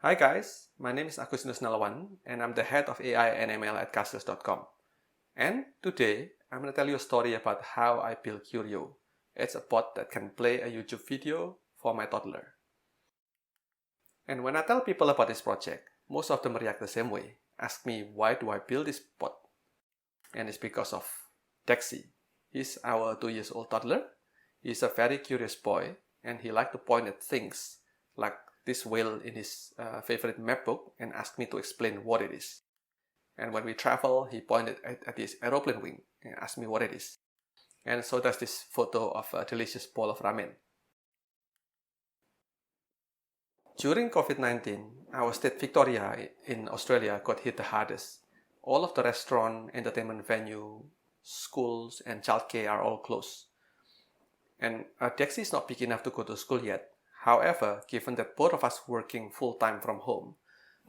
Hi guys, my name is Agustinus Nalawan and I'm the head of AI and ML at Castles.com. And today I'm going to tell you a story about how I built Curio. It's a bot that can play a YouTube video for my toddler. And when I tell people about this project, most of them react the same way. Ask me, why do I build this bot? And it's because of Dexy. He's our 2-year-old toddler. He's a very curious boy and he likes to point at things like this whale in his favorite map book and asked me to explain what it is. And when we travel, he pointed at this aeroplane wing and asked me what it is. And so does this photo of a delicious bowl of ramen. During COVID-19, our state Victoria in Australia got hit the hardest. All of the restaurant, entertainment venue, schools, and childcare are all closed. And Dexy is not big enough to go to school yet. However, given that both of us working full-time from home,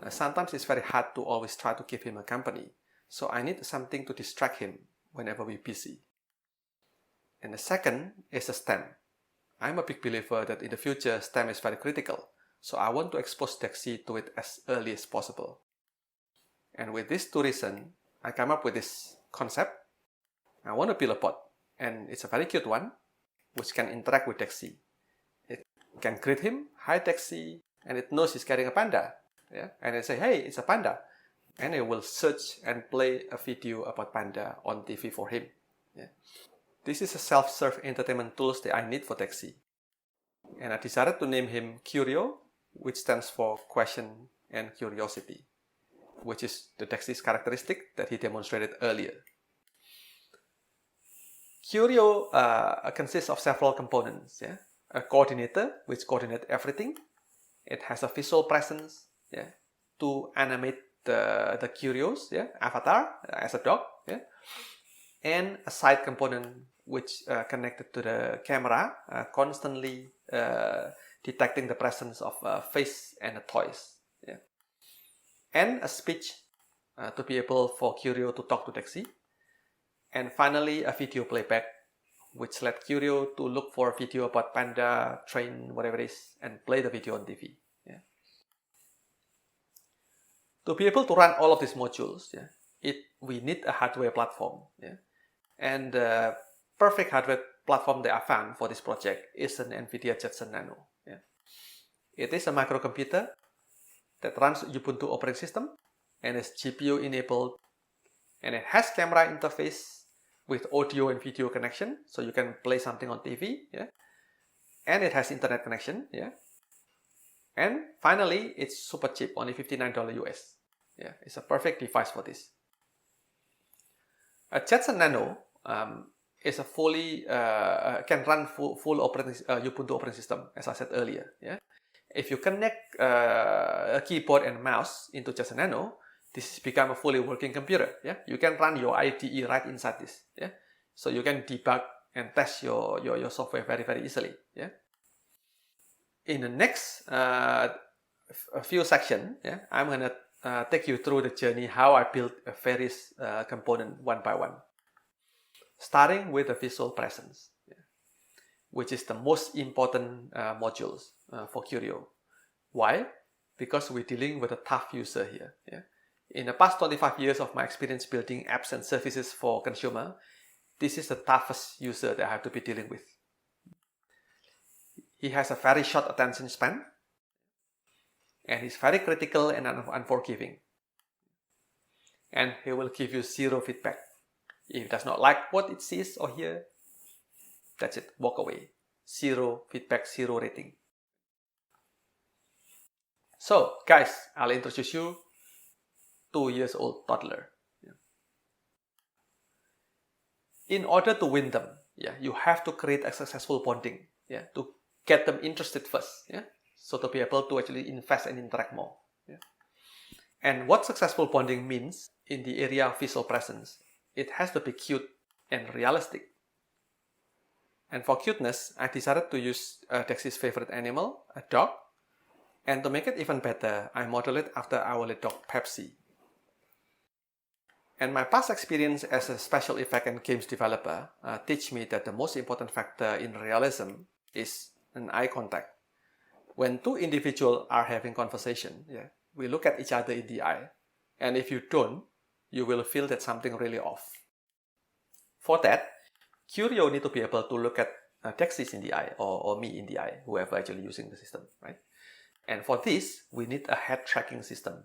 sometimes it's very hard to always try to keep him a company. So I need something to distract him whenever we're busy. And the second is a STEM. I'm a big believer that in the future, STEM is very critical. So I want to expose Dexy to it as early as possible. And with these two reasons, I come up with this concept. I want to build a bot, and it's a very cute one, which can interact with Dexy. It can greet him, hi Dexy, and it knows he's carrying a panda. Yeah? And it say, hey, it's a panda. And it will search and play a video about panda on TV for him. Yeah? This is a self-serve entertainment tools that I need for Dexy. And I decided to name him Curio, which stands for question and curiosity, which is the Dexy's characteristic that he demonstrated earlier. Curio consists of several components. Yeah? A coordinator, which coordinates everything. It has a visual presence, yeah, to animate the Curios, yeah, avatar as a dog, yeah, and a side component which connected to the camera, constantly detecting the presence of a face and a toys, yeah, and a speech to be able for Curio to talk to Dexy, and finally a video playback, which let Curio to look for a video about panda, train, whatever it is, and play the video on TV. Yeah. To be able to run all of these modules, yeah, we need a hardware platform. Yeah. And the perfect hardware platform that I found for this project is an NVIDIA Jetson Nano. Yeah. It is a microcomputer that runs Ubuntu operating system and is GPU enabled, and it has camera interface with audio and video connection, so you can play something on TV, yeah. And it has internet connection, yeah. And finally, it's super cheap, only $59 US. Yeah, it's a perfect device for this. A Jetson Nano is a fully can run full operating Ubuntu operating system, as I said earlier. Yeah, if you connect a keyboard and mouse into Jetson Nano, this become a fully working computer. Yeah, you can run your IDE right inside this. Yeah, so you can debug and test your software very easily. Yeah. In the next a few sections, yeah, I'm gonna take you through the journey how I built a various component one by one, starting with the visual presence, yeah, which is the most important modules for Curio. Why? Because we're dealing with a tough user here. Yeah. In the past 25 years of my experience building apps and services for consumer, this is the toughest user that I have to be dealing with. He has a very short attention span, and he's very critical and unforgiving. And he will give you zero feedback. If he does not like what it sees or hear, that's it, walk away. Zero feedback, zero rating. So, guys, I'll introduce you 2-year-old toddler. Yeah. In order to win them, yeah, you have to create a successful bonding, yeah, to get them interested first, yeah, so to be able to actually invest and interact more. Yeah. And what successful bonding means in the area of visual presence, it has to be cute and realistic. And for cuteness, I decided to use Dexy's favorite animal, a dog. And to make it even better, I modeled it after our little dog Pepsi. And my past experience as a special effect and games developer teach me that the most important factor in realism is an eye contact. when two individuals are having conversation, we look at each other in the eye. And if you don't, you will feel that something really off. For that, Curio need to be able to look at Dexys in the eye or me in the eye, whoever actually using the system, right? And for this, we need a head tracking system.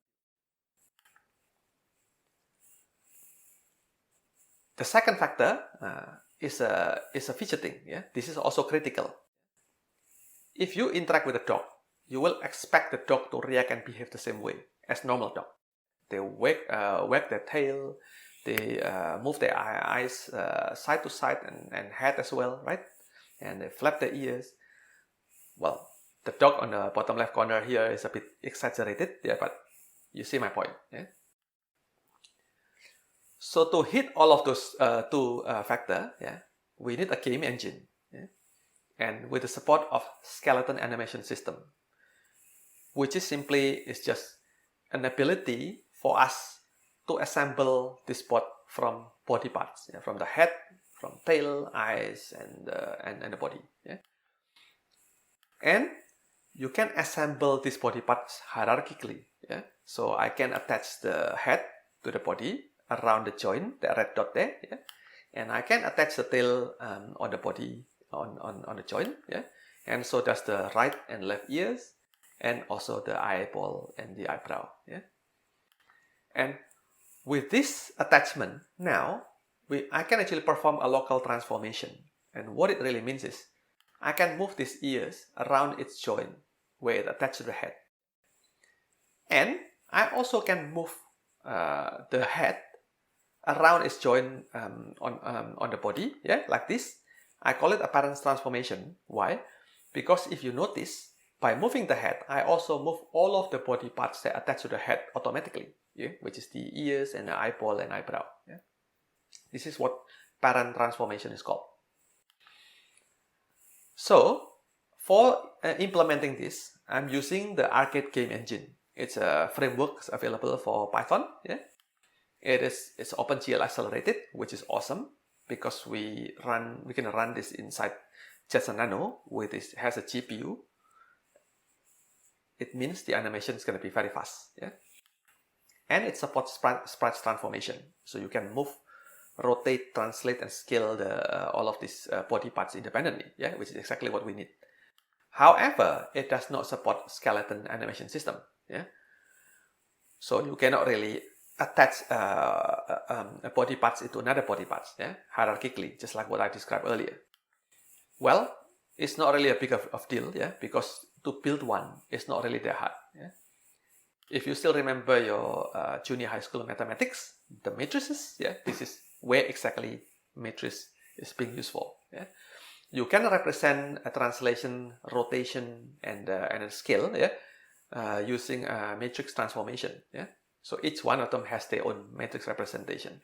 The second factor is a fidgeting. This is also critical. If you interact with a dog, you will expect the dog to react and behave the same way as normal dog. They wag their tail, they move their eyes side to side and head as well, right? And they flap their ears. Well, the dog on the bottom left corner here is a bit exaggerated, but you see my point. So to hit all of those two factors, we need a game engine. And with the support of skeleton animation system, which is just an ability for us to assemble this bot from body parts, from the head, from tail, eyes, and the body. And you can assemble these body parts hierarchically. So I can attach the head to the body around the joint, the red dot there, and I can attach the tail on the body on the joint, and so does the right and left ears, and also the eyeball and the eyebrow. And with this attachment, now I can actually perform a local transformation. And what it really means is I can move these ears around its joint where it attached to the head, and I also can move the head around its joint on the body, like this. I call it apparent transformation. Why? Because if you notice, by moving the head, I also move all of the body parts that attach to the head automatically, which is the ears and the eyeball and eyebrow. This is what parent transformation is called. So, for implementing this, I'm using the Arcade Game Engine. It's a framework available for Python. It's OpenGL accelerated, which is awesome because we can run this inside Jetson Nano, which has a GPU. It means the animation is going to be very fast. And it supports sprite transformation, so you can move, rotate, translate, and scale all of these body parts independently. Which is exactly what we need. However, it does not support skeleton animation system. So you cannot really attach a body parts into another body parts, hierarchically, just like what I described earlier. Well, it's not really a big of deal, because to build one is not really that hard. If you still remember your junior high school mathematics, the matrices, this is where exactly matrix is being used for. You can represent a translation, rotation, and a scale, using a matrix transformation. So each one of them has their own matrix representation.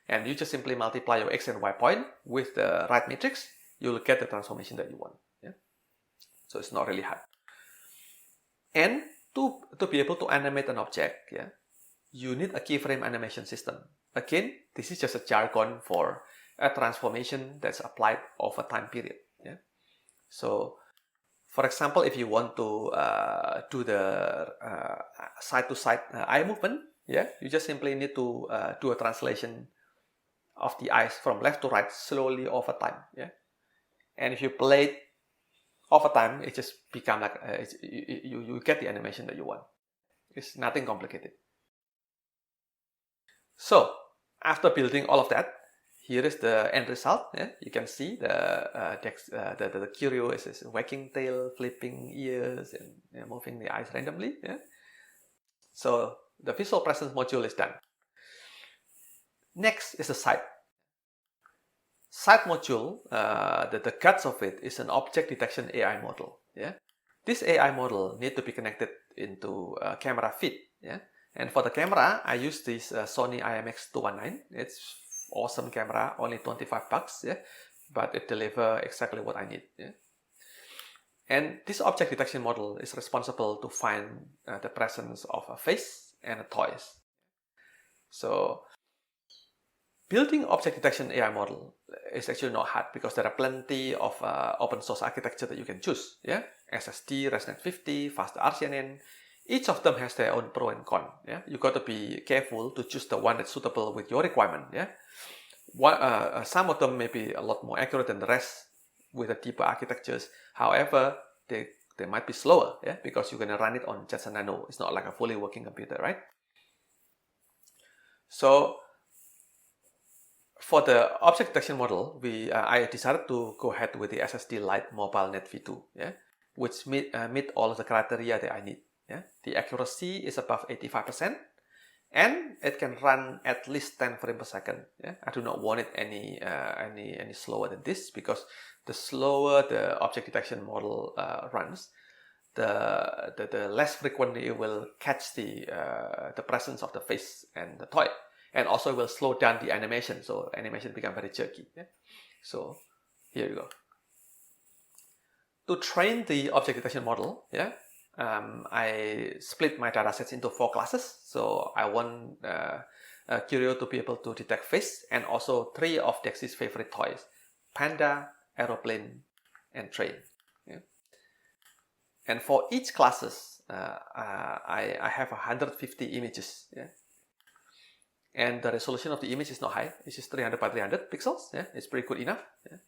And you just simply multiply your x and y point with the right matrix, you'll get the transformation that you want. So it's not really hard. And to be able to animate an object, you need a keyframe animation system. Again, this is just a jargon for a transformation that's applied over time period. So, for example, if you want to do the side-to-side eye movement, you just simply need to do a translation of the eyes from left to right slowly over time. And if you play it over time, it just become like you get the animation that you want. It's nothing complicated. So after building all of that, here is the end result. You can see the Curio is wagging tail, flipping ears, and moving the eyes randomly. So the visual presence module is done. Next is the sight. Sight module, the guts of it is an object detection AI model. This AI model needs to be connected into a camera feed. And for the camera, I use this Sony IMX219. It's awesome camera, only $25, but it delivers exactly what I need. And this object detection model is responsible to find the presence of a face and a toys. So building object detection AI model is actually not hard because there are plenty of open source architecture that you can choose. SSD, ResNet 50, faster RCNN. Each of them has their own pro and con. Yeah, you got to be careful to choose the one that's suitable with your requirement. Yeah, some of them may be a lot more accurate than the rest with the deeper architectures. However, they might be slower. Yeah, because you're gonna run it on Jetson Nano. It's not like a fully working computer, right? So for the object detection model, I decided to go ahead with the SSD Lite Mobile Net V2. Yeah, which meet all of the criteria that I need. Yeah, the accuracy is above 85%, and it can run at least 10 frames per second. Yeah, I do not want it any slower than this, because the slower the object detection model runs, the less frequently it will catch the presence of the face and the toy, and also will slow down the animation, so animation become very jerky. Yeah? So here you go. To train the object detection model, yeah, I split my datasets into 4 classes. So I want Curio to be able to detect face, and also 3 of Dexy's favorite toys: Panda, Aeroplane, and Train. Yeah. And for each classes, I have 150 images. Yeah. And the resolution of the image is not high. It's just 300 by 300 pixels. Yeah, it's pretty good enough. Yeah.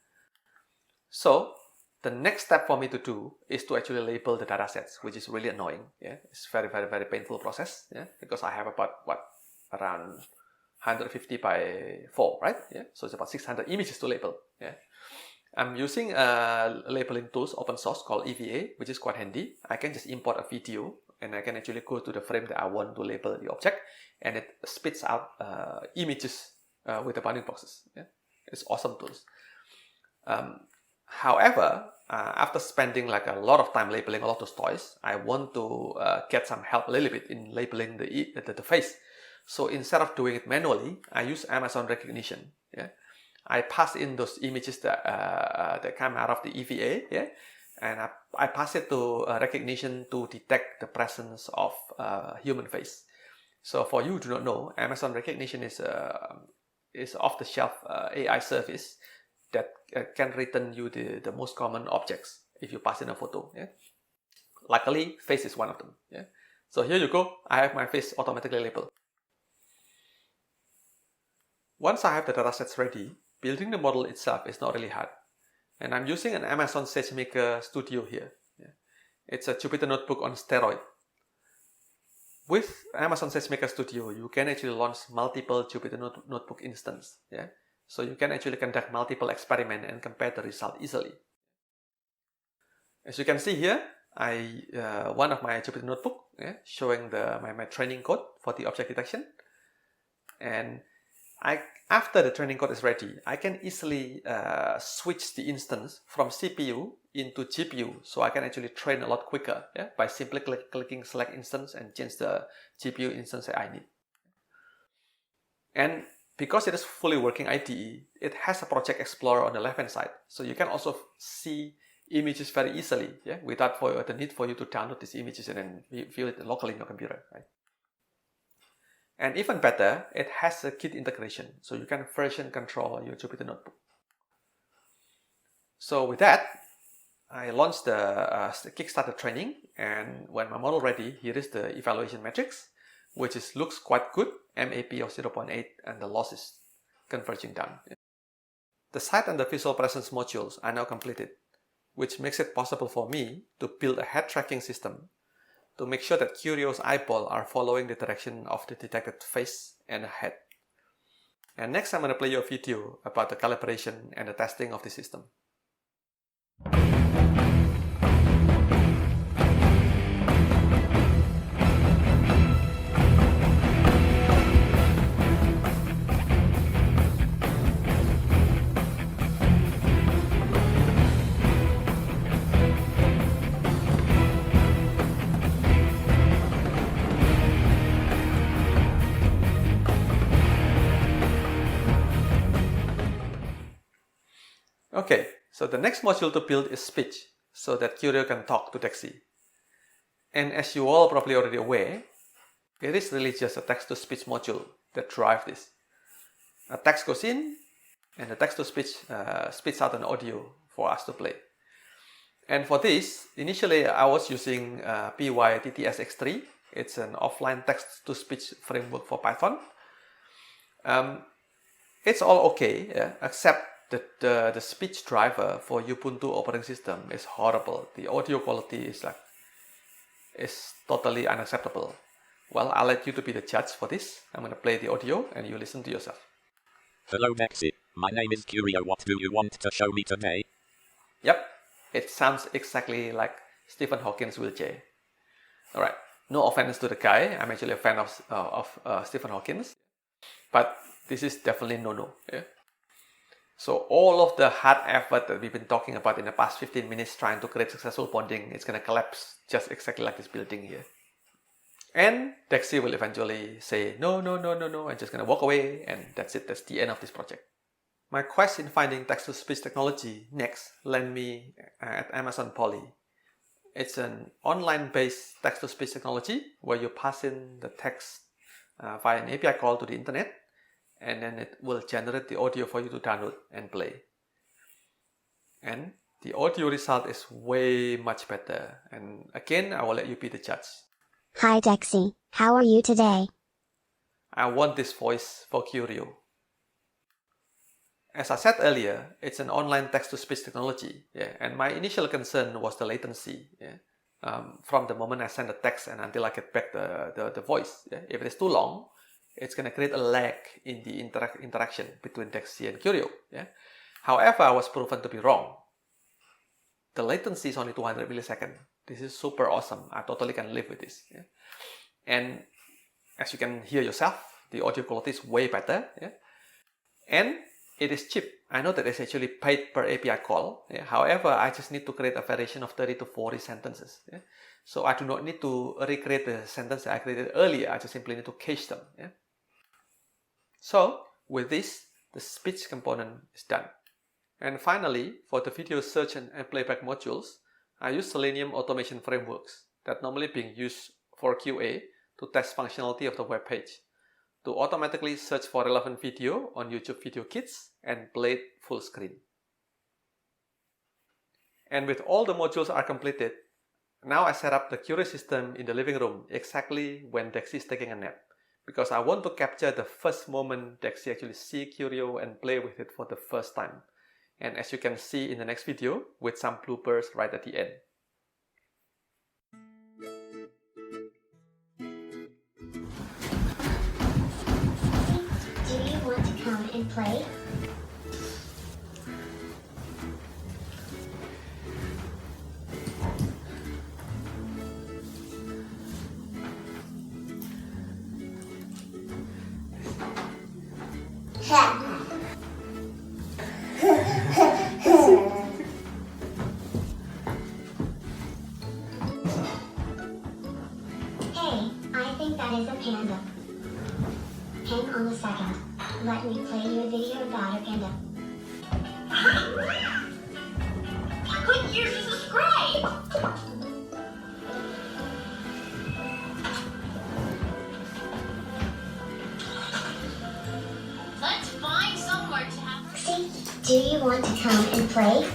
So the next step for me to do is to actually label the datasets, which is really annoying. Yeah, it's very painful process. Yeah, because I have about around 150 by 4, right? Yeah, so it's about 600 images to label. Yeah, I'm using labeling tools, open source, called EVA, which is quite handy. I can just import a video, and I can actually go to the frame that I want to label the object, and it spits out images with the bounding boxes. Yeah, it's awesome tools. However, after spending like a lot of time labeling a lot of those toys, I want to get some help a little bit in labeling the face. So instead of doing it manually, I use Amazon Rekognition. Yeah, I pass in those images that come out of the EVA. Yeah, and I pass it to Rekognition to detect the presence of human face. So for you who do not know, Amazon Rekognition is off-the-shelf AI service that can return you the most common objects if you pass in a photo. Yeah? Luckily, face is one of them. Yeah? So here you go. I have my face automatically labeled. Once I have the datasets ready, building the model itself is not really hard. And I'm using an Amazon SageMaker Studio here. Yeah? It's a Jupyter Notebook on steroid. With Amazon SageMaker Studio, you can actually launch multiple Jupyter Notebook instances. Yeah? So you can actually conduct multiple experiments and compare the result easily. As you can see here, one of my Jupyter Notebook, yeah, showing my training code for the object detection. And after the training code is ready, I can easily switch the instance from CPU into GPU, so I can actually train a lot quicker, yeah, by simply clicking select instance and change the GPU instance that I need. And because it is fully working IDE, it has a Project Explorer on the left-hand side. So you can also see images very easily, yeah, without the need for you to download these images and then view it locally in your computer, right? And even better, it has a Git integration, so you can version control your Jupyter Notebook. So with that, I launched the Kickstarter training, and when my model ready, here is the evaluation metrics, which looks quite good, MAP of 0.8, and the loss is converging down. The sight and the visual presence modules are now completed, which makes it possible for me to build a head tracking system to make sure that Curio's eyeball are following the direction of the detected face and head. And next I'm going to play you a video about the calibration and the testing of the system. Okay, so the next module to build is speech, so that Curio can talk to Dexy. And as you all probably already aware, it is really just a text-to-speech module that drives this. A text goes in, and the text-to-speech spits out an audio for us to play. And for this, initially I was using PyTTSX3. It's an offline text-to-speech framework for Python. It's all okay, yeah, except that the speech driver for Ubuntu operating system is horrible. The audio quality is totally unacceptable. Well, I'll let you to be the judge for this. I'm going to play the audio and you listen to yourself. Hello Dexy, my name is Curio. What do you want to show me today? Yep, it sounds exactly like Stephen Hawking's wheelchair. Alright, no offense to the guy. I'm actually a fan of Stephen Hawking. But this is definitely no-no. Yeah? So all of the hard effort that we've been talking about in the past 15 minutes trying to create successful bonding is going to collapse just exactly like this building here. And Dexy will eventually say, no, and just going to walk away, and that's it. That's the end of this project. My quest in finding text-to-speech technology next landed me at Amazon Polly. It's an online-based text-to-speech technology where you pass in the text via an API call to the internet, and then it will generate the audio for you to download and play. And the audio result is way much better. And again, I will let you be the judge. Hi Dexy, how are you today? I want this voice for Curio. As I said earlier, it's an online text-to-speech technology, yeah, and my initial concern was the latency, yeah, from the moment I send the text and until I get back the voice. Yeah. If it is too long, it's going to create a lag in the interaction between Dexy and Curio. Yeah. However, I was proven to be wrong. The latency is only 200 milliseconds. This is super awesome. I totally can live with this. Yeah. And as you can hear yourself, the audio quality is way better. Yeah. And it is cheap. I know that it's actually paid per API call. Yeah. However, I just need to create a variation of 30 to 40 sentences. Yeah. So I do not need to recreate the sentence that I created earlier. I just simply need to cache them. Yeah. So with this, the speech component is done. And finally, for the video search and playback modules, I use Selenium automation frameworks that normally being used for QA to test functionality of the web page, to automatically search for relevant video on YouTube Video Kits and play it full screen. And with all the modules are completed, now I set up the Curio system in the living room exactly when Dexy is taking a nap, because I want to capture the first moment Dexy actually see Curio and play with it for the first time. And as you can see in the next video, with some bloopers right at the end. Do you want to come and play? Hey, I think that is a panda. Hang on a second. Let me play you a video about a panda. Click here to subscribe! Let's find somewhere to have... See, do you want to come and play?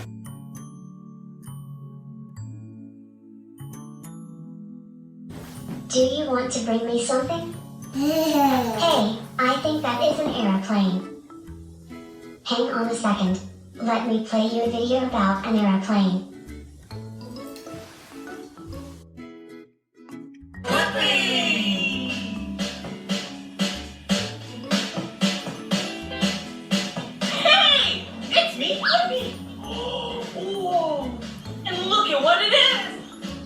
Do you want to bring me something? Hey, I think that is an aeroplane. Hang on a second. Let me play you a video about an aeroplane. Hey! It's me, Puppy! Whoa! And look at what it is!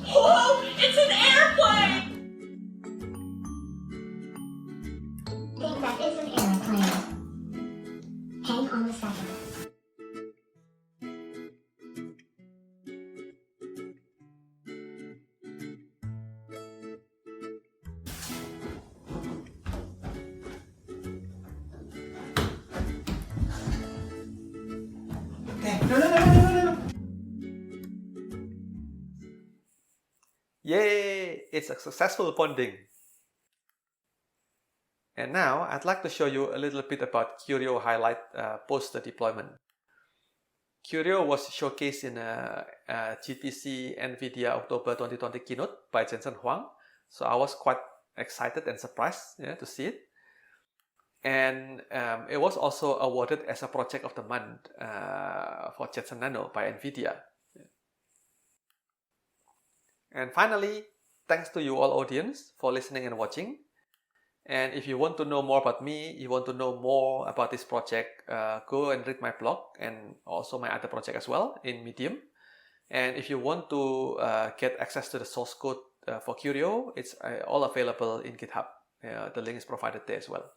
Whoa! It's an airplane! I think that is an aeroplane. Hang on a second. No. Yay! It's a successful bonding. And now I'd like to show you a little bit about Curio Highlight post the deployment. Curio was showcased in a GTC NVIDIA October 2020 keynote by Jensen Huang. So I was quite excited and surprised to see it. And it was also awarded as a project of the month for Jetson Nano by NVIDIA. And finally, thanks to you all audience for listening and watching. And if you want to know more about me, you want to know more about this project, go and read my blog and also my other project as well in Medium. And if you want to get access to the source code for Curio, it's all available in GitHub. The link is provided there as well.